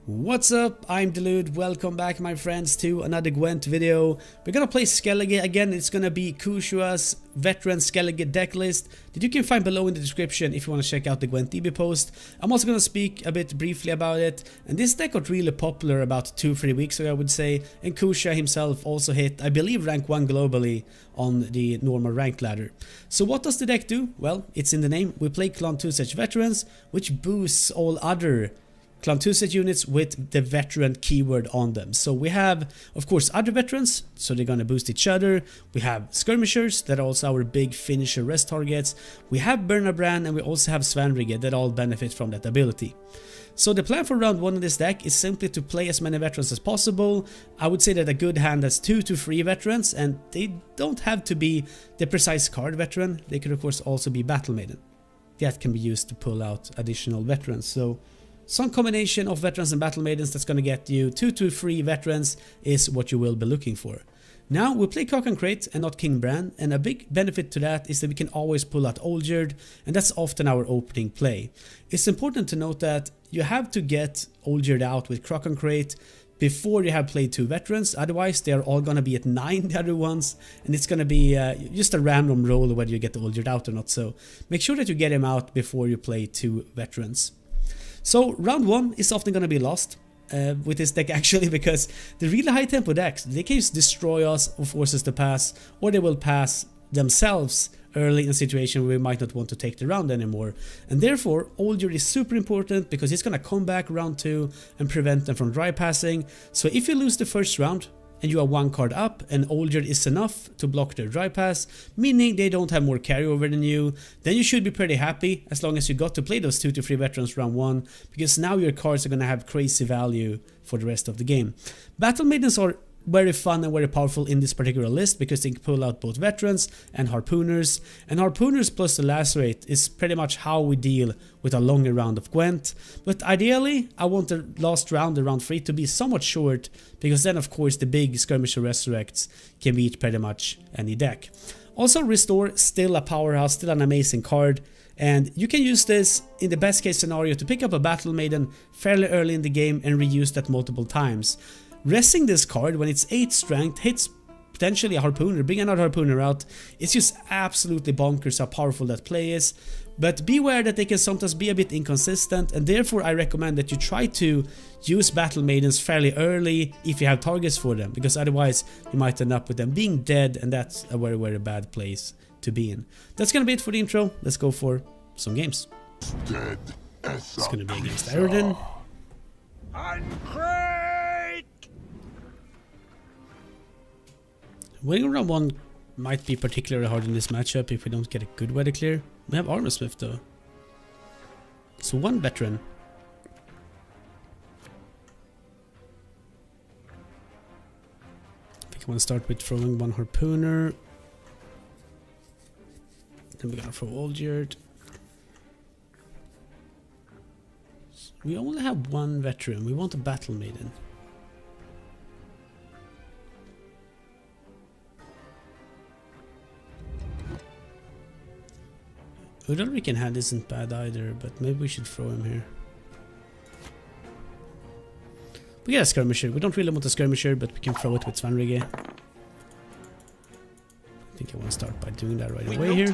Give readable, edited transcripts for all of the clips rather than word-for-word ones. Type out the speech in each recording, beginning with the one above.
What's up? I'm Delude. Welcome back, my friends, to another Gwent video. We're gonna play Skellige again. It's gonna be Kushua's veteran Skellige deck list that you can find below in the description if you want to check out the Gwent DB post. I'm also gonna speak a bit briefly about it. And this deck got really popular about 2-3 weeks ago, I would say. And Kushua himself also hit, I believe, rank 1 globally on the normal ranked ladder. So what does the deck do? Well, it's in the name. We play Clan 2 Such veterans, which boosts all other Clan 2 set units with the veteran keyword on them. So we have, of course, other veterans, so they're gonna boost each other. We have skirmishers that are also our big finisher rest targets. We have Brand and we also have Svanrige that all benefit from that ability. So the plan for round 1 in this deck is simply to play as many veterans as possible. I would say that a good hand has 2 to 3 veterans, and they don't have to be the precise card veteran. They could of course also be Battle Maiden. That can be used to pull out additional veterans. So some combination of veterans and battle maidens that's gonna get you 2 to 3 veterans is what you will be looking for. Now we play Crach and Craite and not King Bran, and a big benefit to that is that we can always pull out Oljerd, and that's often our opening play. It's important to note that you have to get Oljerd out with Crach and Craite before you have played 2 veterans, otherwise they are all gonna be at 9, the other ones, and it's gonna be just a random roll whether you get the Oljerd out or not. So make sure that you get him out before you play 2 veterans. So round 1 is often going to be lost with this deck actually, because the really high tempo decks, they can just destroy us or force us to pass, or they will pass themselves early in a situation where we might not want to take the round anymore. And therefore Oljerd is super important because it's going to come back round 2 and prevent them from dry passing. So if you lose the first round and you are 1 card up and Oljerd is enough to block their dry pass, meaning they don't have more carryover than you, then you should be pretty happy as long as you got to play those 2 to 3 veterans round 1, because now your cards are gonna have crazy value for the rest of the game. Battle Maidens are very fun and very powerful in this particular list because they can pull out both veterans and harpooners, and harpooners plus the lacerate is pretty much how we deal with a longer round of Gwent. But ideally I want the last round, the round 3, to be somewhat short, because then of course the big skirmisher resurrects can beat pretty much any deck. Also Restore, still a powerhouse, still an amazing card, and you can use this in the best case scenario to pick up a Battle Maiden fairly early in the game and reuse that multiple times. Resting this card when it's 8 strength hits potentially a harpooner, bring another harpooner out. It's just absolutely bonkers how powerful that play is. But beware that they can sometimes be a bit inconsistent, and therefore I recommend that you try to use Battle Maidens fairly early if you have targets for them, because otherwise you might end up with them being dead, and that's a very, very bad place to be in. That's gonna be it for the intro. Let's go for some games. It's gonna be against Aerodin. Winning round 1 might be particularly hard in this matchup if we don't get a good weather clear. We have Armorsmith though. So 1 veteran. I think I want to start with throwing 1 harpooner. Then we're gonna throw Oljerd. So we only have 1 veteran. We want a Battle Maiden. Udalric in hand isn't bad either, but maybe we should throw him here. We get a skirmisher. We don't really want a skirmisher, but we can throw it with Svanrige. I think I want to start by doing that right away here.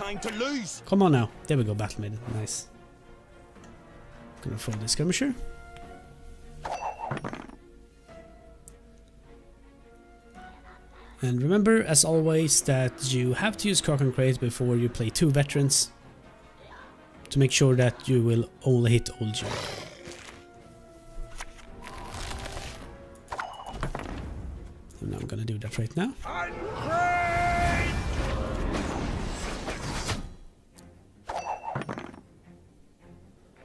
Come on now. There we go, Battle Maiden. Nice. Gonna throw the skirmisher. And remember, as always, that you have to use Crach and Craite before you play 2 veterans, to make sure that you will only hit Oljerd. And I'm gonna do that right now.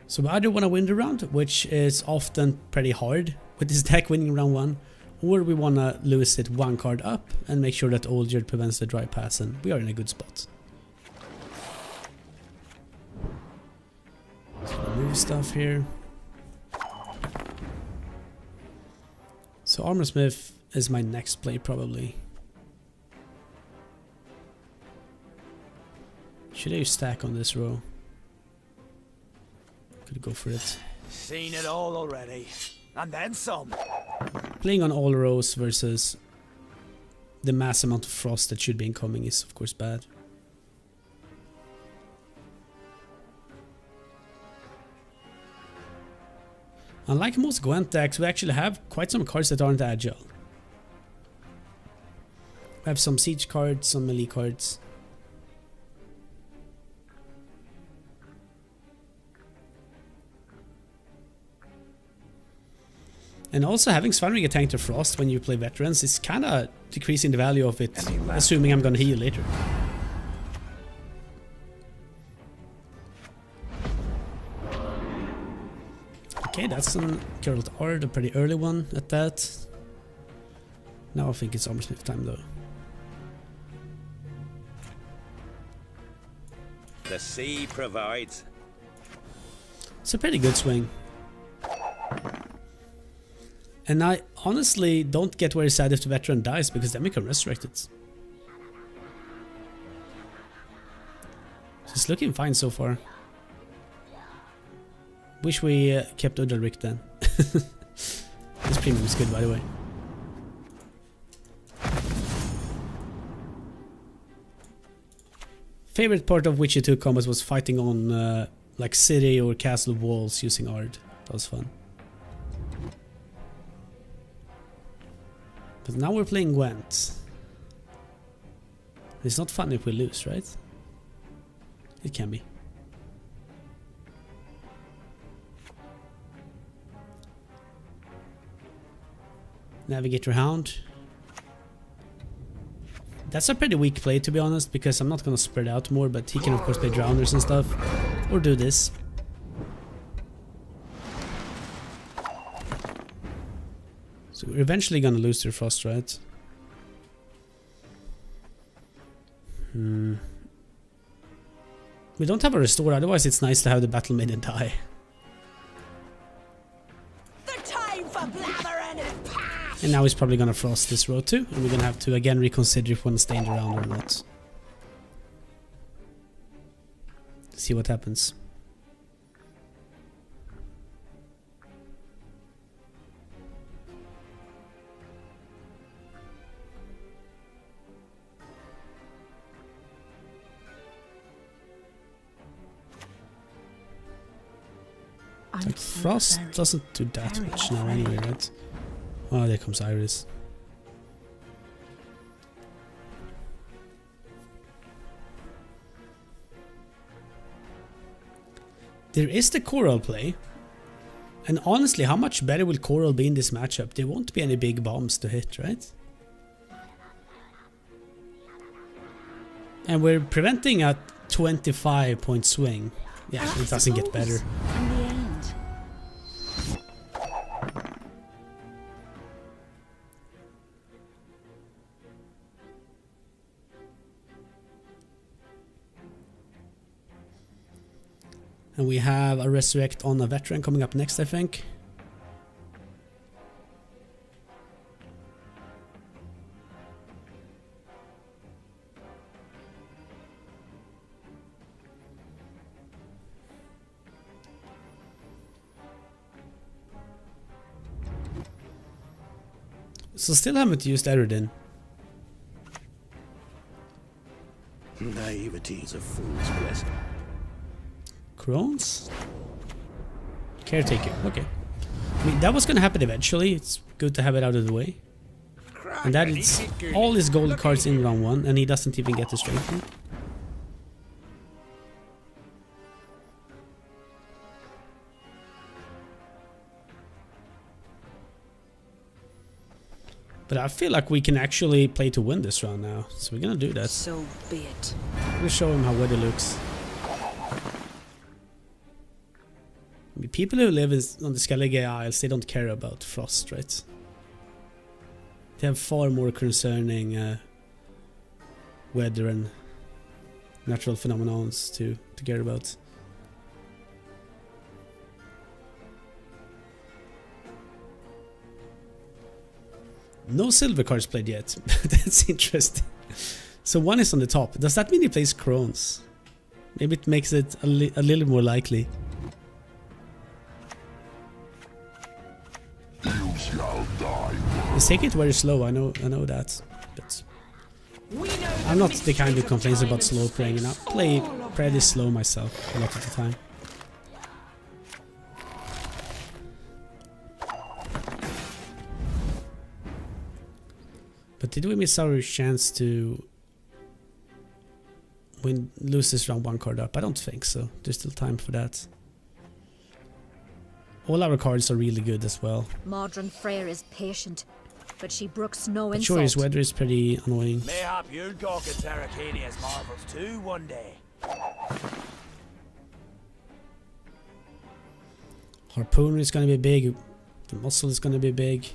So we either want to win the round, which is often pretty hard with this deck winning round 1, or we want to lose it 1 card up and make sure that Oljerd prevents the dry pass, and we are in a good spot. Move stuff here. So Armorsmith is my next play probably. Should I stack on this row? Could go for it. Seen it all already. And then some. Playing on all rows versus the mass amount of frost that should be incoming is of course bad. Unlike most Gwent decks, we actually have quite some cards that aren't agile. We have some siege cards, some melee cards. And also having Svanrig tank to Frost when you play veterans is kinda decreasing the value of it, assuming I'm gonna heal later. Okay, that's an curled art, a pretty early one at that. Now I think it's Armorsmith time though. The sea provides. It's a pretty good swing. And I honestly don't get very sad if the veteran dies, because then we can resurrect it. It's looking fine so far. Wish we kept Udalric then. This premium is good, by the way. Favorite part of Witcher 2 combos was fighting on like city or castle walls using Ard. That was fun. But now we're playing Gwent. It's not fun if we lose, right? It can be. Navigator Hound. That's a pretty weak play, to be honest, because I'm not gonna spread out more, but he can of course play Drowners and stuff. Or do this. So we're eventually gonna lose to Frost, right? We don't have a restore, otherwise it's nice to have the Battle Maiden die. And now he's probably gonna Frost this row too, and we're gonna have to again reconsider if we want to stay in the round or not. See what happens. Like Frost doesn't do that much now anyway, right? Oh, there comes Iris. There is the Coral play. And honestly, how much better will Coral be in this matchup? There won't be any big bombs to hit, right? And we're preventing a 25-point swing. Yeah, it doesn't get better. And we have a resurrect on a veteran coming up next, I think. So still haven't used Eredin. Naivety is a fool's blessing. Crones? Caretaker, okay. I mean, that was gonna happen eventually. It's good to have it out of the way. And that is all his gold cards in round 1, and he doesn't even get to strengthen. But I feel like we can actually play to win this round now, so we're gonna do that. So be it. I'm gonna show him how weather looks. I mean, people who live on the Skellige Isles, they don't care about frost, right? They have far more concerning weather and natural phenomena to care about. No silver cards played yet. That's interesting. So one is on the top. Does that mean he plays Crones? Maybe it makes it a little more likely. He's taking it very slow, I know that. But I'm not the kind who complains about slow playing, and I play pretty slow myself a lot of the time. But did we miss our chance to lose this round 1 card up? I don't think so. There's still time for that. All our cards are really good as well. Modron Freyr is patient, but she brooks no But insult. sure, his weather is pretty annoying. Mayhap you'll gawk at Arcadia's marvels too one day. Harpooner is gonna be big. The muscle is gonna be big.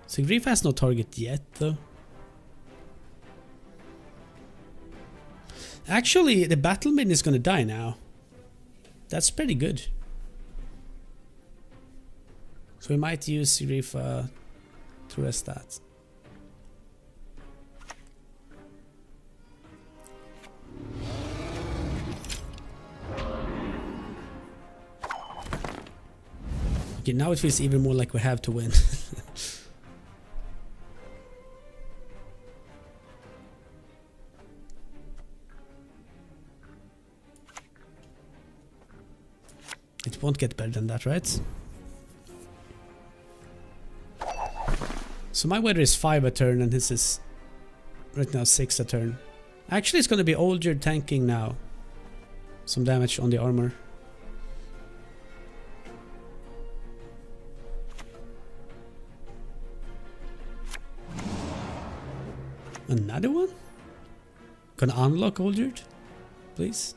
Sigrifa has no target yet, though. Actually, the Battle Maiden is gonna die now. That's pretty good. So we might use Sigrifa to rest that. Okay, now it feels even more like we have to win. It won't get better than that, right? So my weather is 5 a turn and his is right now 6 a turn. Actually, it's gonna be Olger tanking now. Some damage on the armor. Another one? Gonna unlock Olgerd? Please?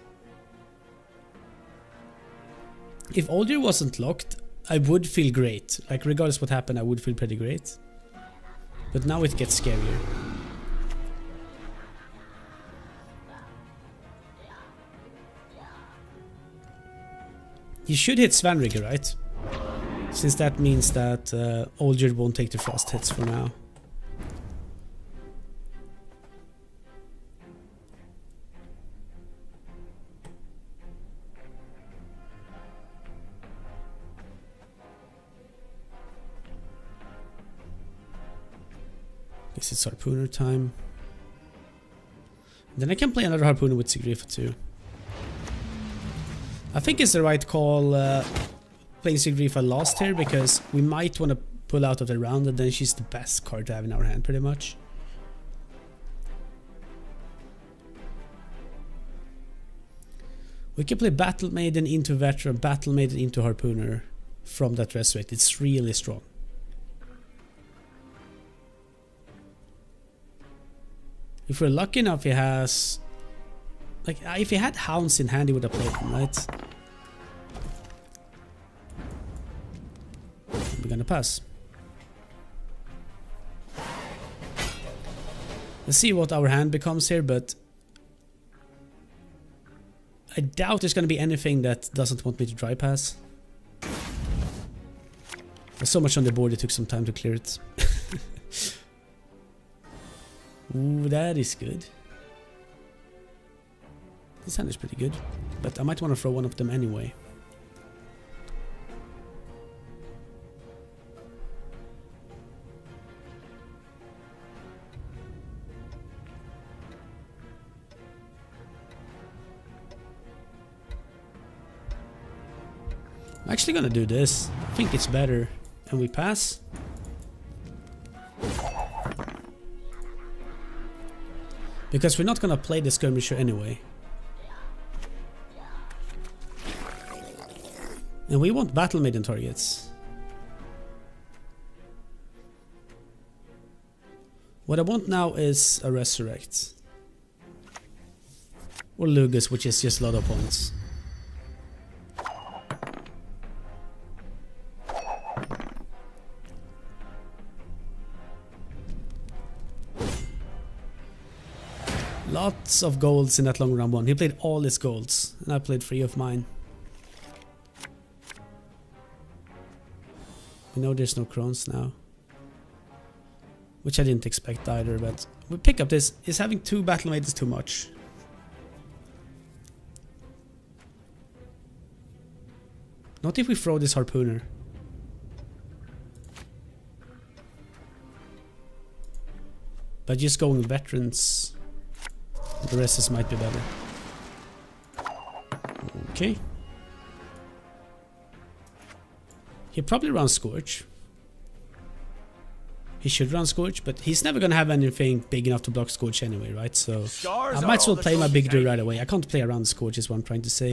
If Olger wasn't locked, I would feel great. Like, regardless what happened, I would feel pretty great. But now it gets scarier. You should hit Svanrigger, right? Since that means that Olgerd won't take the frost hits for now. Guess it's Harpooner time. Then I can play another Harpooner with Sigrifa too. I think it's the right call playing Sigrifa last here, because we might want to pull out of the round and then she's the best card to have in our hand pretty much. We can play Battle Maiden into Veteran, Battle Maiden into Harpooner from that Resurrect. It's really strong. If we're lucky enough, he has... Like, if he had Hounds in hand, he would have played them, right? We're gonna pass. Let's see what our hand becomes here, but... I doubt there's gonna be anything that doesn't want me to dry pass. There's so much on the board, it took some time to clear it. Ooh, that is good. This hand is pretty good, but I might want to throw one of them anyway. I'm actually gonna do this. I think it's better. And we pass. Because we're not gonna play the skirmisher anyway. And we want Battle Maiden targets. What I want now is a Resurrect. Or Lugus, which is just a lot of points. Lots of golds in that long run one. He played all his golds, and I played 3 of mine. We know there's no Crones now. Which I didn't expect either, but we pick up this. Is having 2 Battle Maidens too much? Not if we throw this Harpooner. But just going veterans, the rest might be better. Okay. He'll probably run Scorch. He should run Scorch, but he's never gonna have anything big enough to block Scorch anyway, right? So I might as well play my big dude right away. I can't play around Scorch is what I'm trying to say.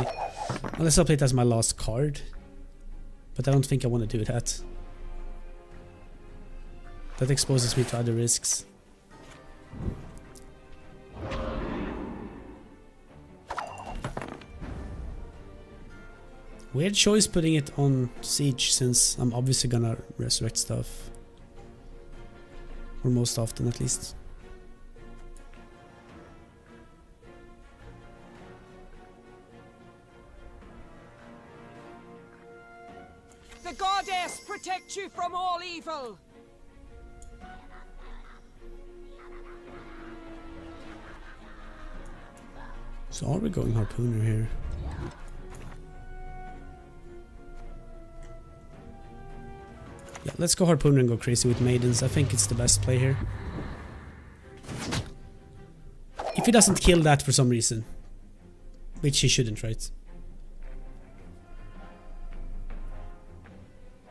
Unless I play it as my last card. But I don't think I want to do that. That exposes me to other risks. Weird choice putting it on Siege, since I'm obviously gonna resurrect stuff. Or most often, at least. The goddess protect you from all evil! So are we going Harpooner here? Yeah, let's go Harpooner and go crazy with Maidens. I think it's the best play here. If he doesn't kill that for some reason. Which he shouldn't, right?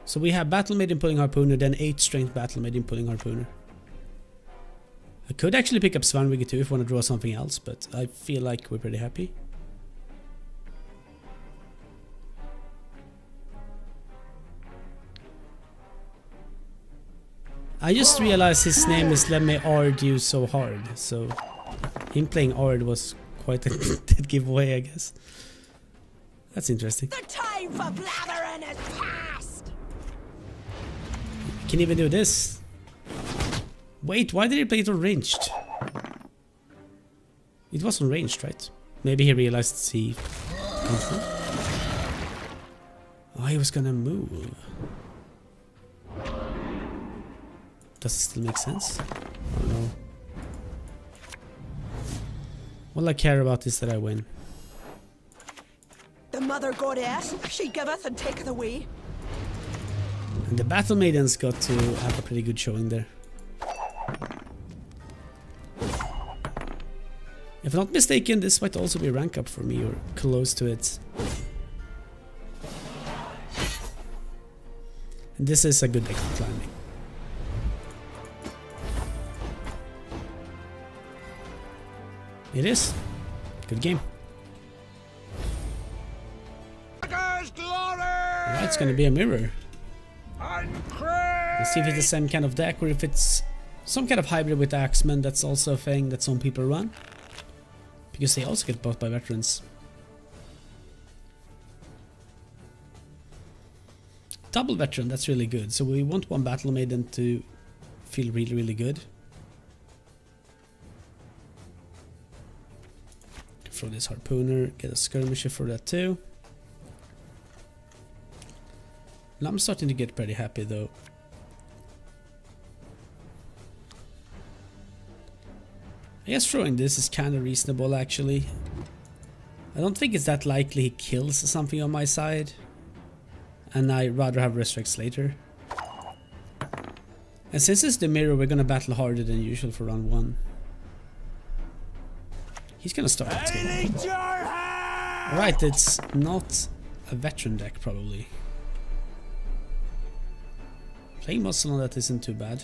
So we have Battle Maiden pulling Harpooner, then 8 strength Battle Maiden pulling Harpooner. I could actually pick up Svanvigger too if I want to draw something else, but I feel like we're pretty happy. I just realized his name is Let Me Ard You So Hard, so him playing Ard was quite a dead giveaway, I guess. That's interesting. The time for blathering is past! I can even do this. Wait, why did he play it on ranged? It was on ranged, right? Maybe he realized he can't move. Oh, he was gonna move. Does it still make sense? I don't know. All I care about is that I win. The mother goddess, she giveth and taketh away. And the Battle Maidens got to have a pretty good showing there. If I'm not mistaken, this might also be a rank up for me, or close to it. And this is a good deck for climbing. It is. Good game. Alright, it's gonna be a mirror. Let's see if it's the same kind of deck, or if it's some kind of hybrid with Axeman. That's also a thing that some people run. Because they also get bought by veterans. Double veteran, that's really good. So we want one Battle Maiden to feel really, really good. Throw this Harpooner, get a Skirmisher for that too. Now I'm starting to get pretty happy though. I guess throwing this is kind of reasonable actually. I don't think it's that likely he kills something on my side. And I'd rather have Resurrects later. And since it's the mirror, we're gonna battle harder than usual for round 1. He's gonna start. Alright, it's not a veteran deck probably. Playing muscle on that isn't too bad.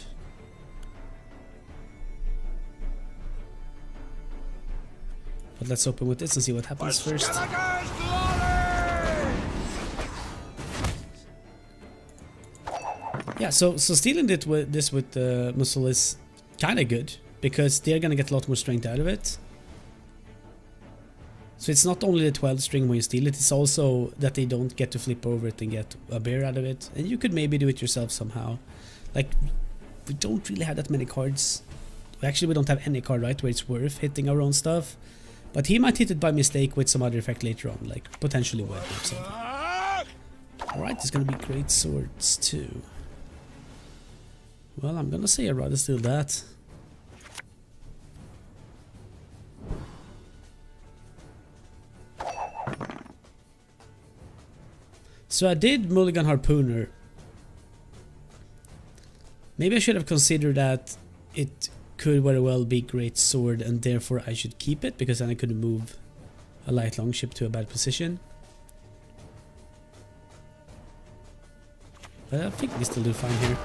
But let's open with this and see what happens first. Yeah, so stealing it with this with muscle is kind of good because they're gonna get a lot more strength out of it. So it's not only the 12 string when you steal it, it's also that they don't get to flip over it and get a bear out of it. And you could maybe do it yourself somehow. Like, we don't really have that many cards. Actually, we don't have any card, right, where it's worth hitting our own stuff. But he might hit it by mistake with some other effect later on, like potentially web or something. Alright, there's gonna be great swords too. Well, I'm gonna say I'd rather steal that. So I did mulligan Harpooner. Maybe I should have considered that it could very well be great sword, and therefore I should keep it, because then I could move a light longship to a bad position. But I think we still do fine here.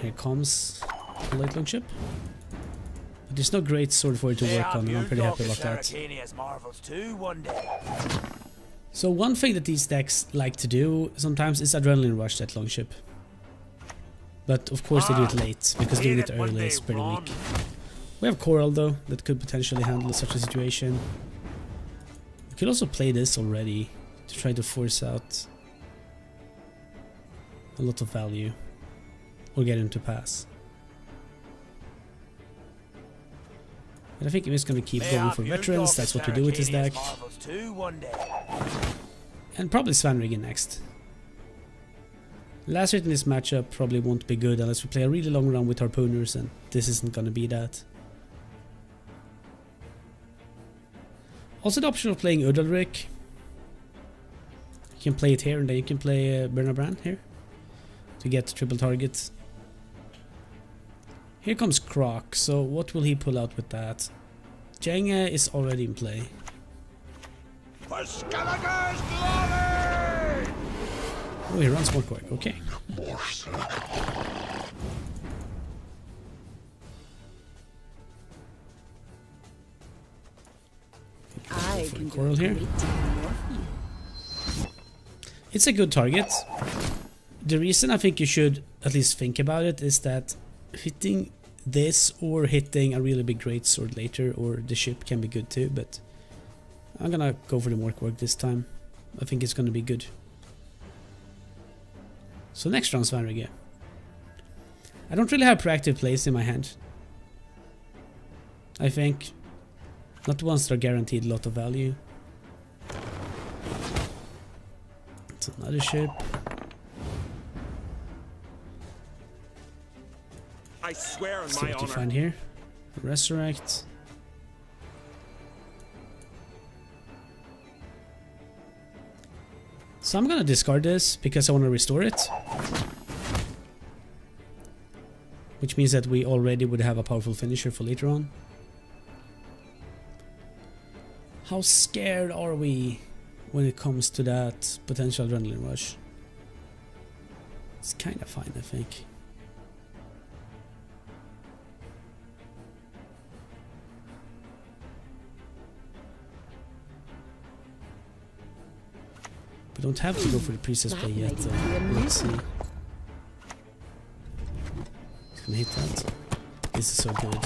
Here comes a light longship. But there's no great sword for it to work on, and I'm pretty happy about that. Marvels too one day. So one thing that these decks like to do sometimes is adrenaline rush that longship. But of course they do it late, because doing it early is pretty weak. We have Coral though, that could potentially handle such a situation. We could also play this already, to try to force out a lot of value, or get him to pass. But I think I'm just gonna keep going for veterans, that's what we do with this deck. And probably Svanrigan next. Last hit in this matchup probably won't be good unless we play a really long run with Harpooners, and this isn't gonna be that. Also the option of playing Udalric. You can play it here, and then you can play Bernabrand here to get triple targets. Here comes Crach, so what will he pull out with that? Jenga is already in play. For Skellige's glory! Oh, he runs more quick, okay. I can Coral do a here. great deal more for you. It's a good target. The reason I think you should at least think about it is that hitting this or hitting a really big greatsword later, or the ship, can be good too, but I'm gonna go for the work this time. I think it's gonna be good. So next round Svanrige. I don't really have proactive plays in my hand. I think. Not the ones that are guaranteed a lot of value. It's another ship. I swear on See my what you honor. find here. Resurrect. So I'm gonna discard this because I want to restore it. Which means that we already would have a powerful finisher for later on. How scared are we when it comes to that potential adrenaline rush? It's kind of fine, I think. We don't have to go for the priestess play yet, so let's see. He's gonna hit that. This is so good.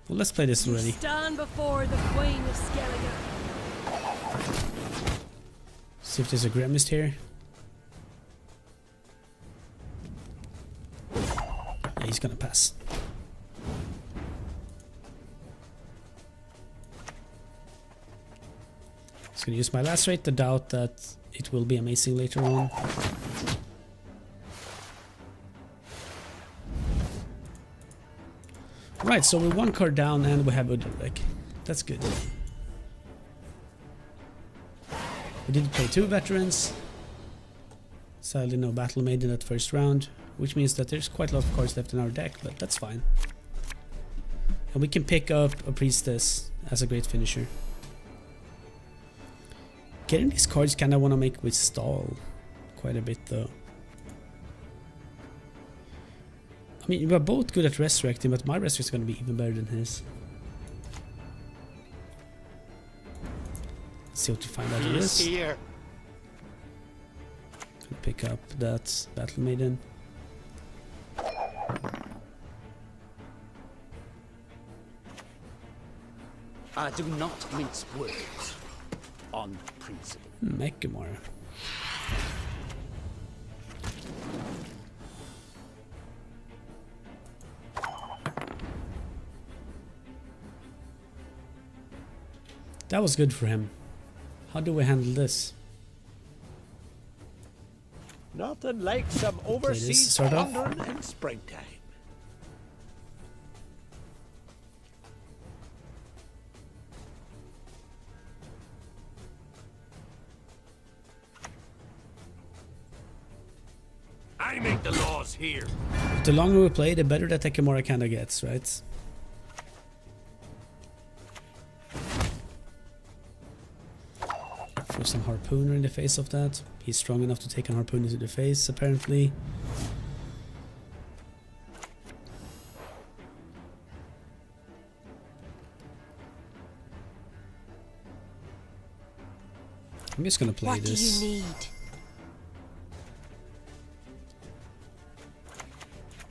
Well, let's play this already. Stand before the Queen of Skellige. See if there's a Gremist here. Yeah, he's gonna pass. Just gonna use my lacerate to doubt that it will be amazing later on. Right, so we're one card down and we have Udalric. That's good. We did play 2 veterans. Sadly no battle made in that first round, which means that there's quite a lot of cards left in our deck, but that's fine. And we can pick up a priestess as a great finisher. Getting these cards kinda wanna make with stall quite a bit though. I mean, we're both good at resurrecting, but my resurrect is going to be even better than his. Let's see what we find out of this. Here. Gonna pick up that Battle Maiden. I do not mince words on principle. Mekimar. That was good for him. How do we handle this? Nothing like some overseas sort of. wandering in springtime. I make the laws here. The longer we play, the better that Tekimura kinda gets, right? Throw some harpooner in the face of that. He's strong enough to take a harpooner to the face, apparently. I'm just gonna play this. What do you need?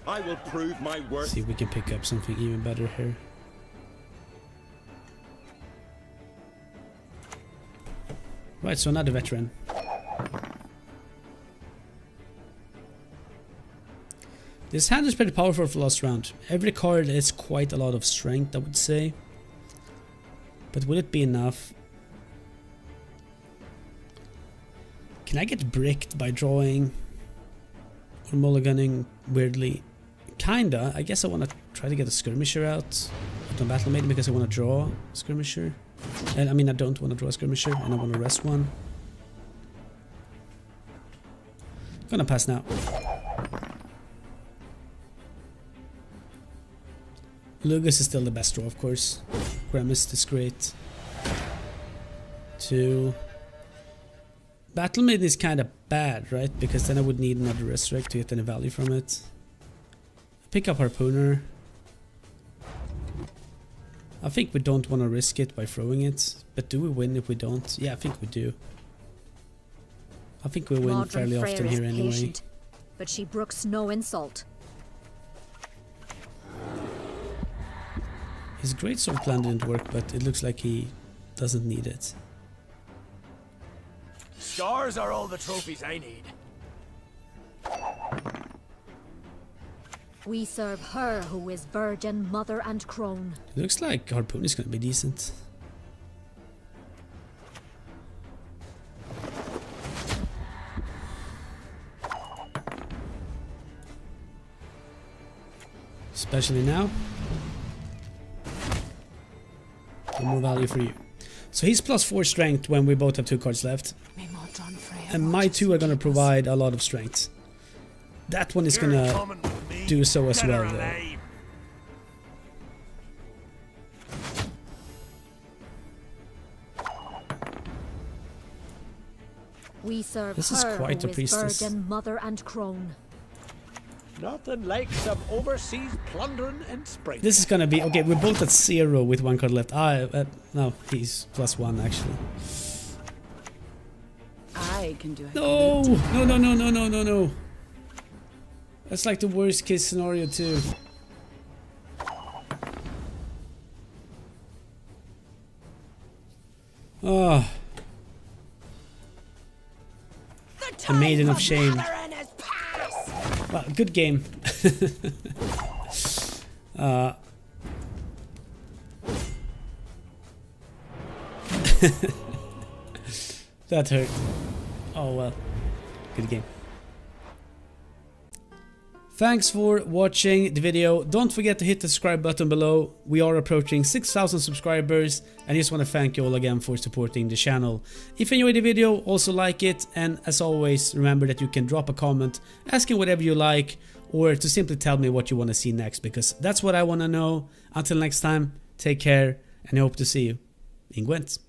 I will prove my worth. See if we can pick up something even better here. Right, so another veteran. This hand is pretty powerful for last round. Every card is quite a lot of strength, I would say. But will it be enough? Can I get bricked by drawing or mulliganing weirdly? Kinda. I guess I want to try to get a skirmisher out on battle maiden because I want to draw a skirmisher. And I mean, I don't want to draw a skirmisher and I want to rest one. Gonna pass now. Lugus is still the best draw, of course. Gremist is great. 2. Battle Maiden is kind of bad, right? Because then I would need another Resurrect to get any value from it. Pick up Harpooner. I think we don't want to risk it by throwing it. But do we win if we don't? Yeah, I think we do. I think we win fairly often here anyway. Patient, but she brooks no insult. His greatsword plan didn't work, but it looks like he doesn't need it. Scars are all the trophies I need. We serve her who is virgin, mother and crone. It looks like Harpoon is gonna be decent. Especially now. No more value for you. So he's +4 strength when we both have 2 cards left. And my 2 are gonna provide a lot of strength. That one is gonna do so as well though. We serve This is her quite who a is priestess. virgin, mother and crone. Nothing like some overseas plundering and spring. This is gonna be okay. We're both at 0 with 1 card left. No, he's +1 actually. I can do it. No, no, no, no, no, no, no, no. That's like the worst case scenario too. Oh. A maiden of shame. Well, good game. That hurt. Oh well. Good game. Thanks for watching the video. Don't forget to hit the subscribe button below. We are approaching 6,000 subscribers and I just want to thank you all again for supporting the channel. If you enjoyed the video, also like it, and as always, remember that you can drop a comment asking whatever you like or to simply tell me what you want to see next, because that's what I want to know. Until next time, take care and I hope to see you in Gwent.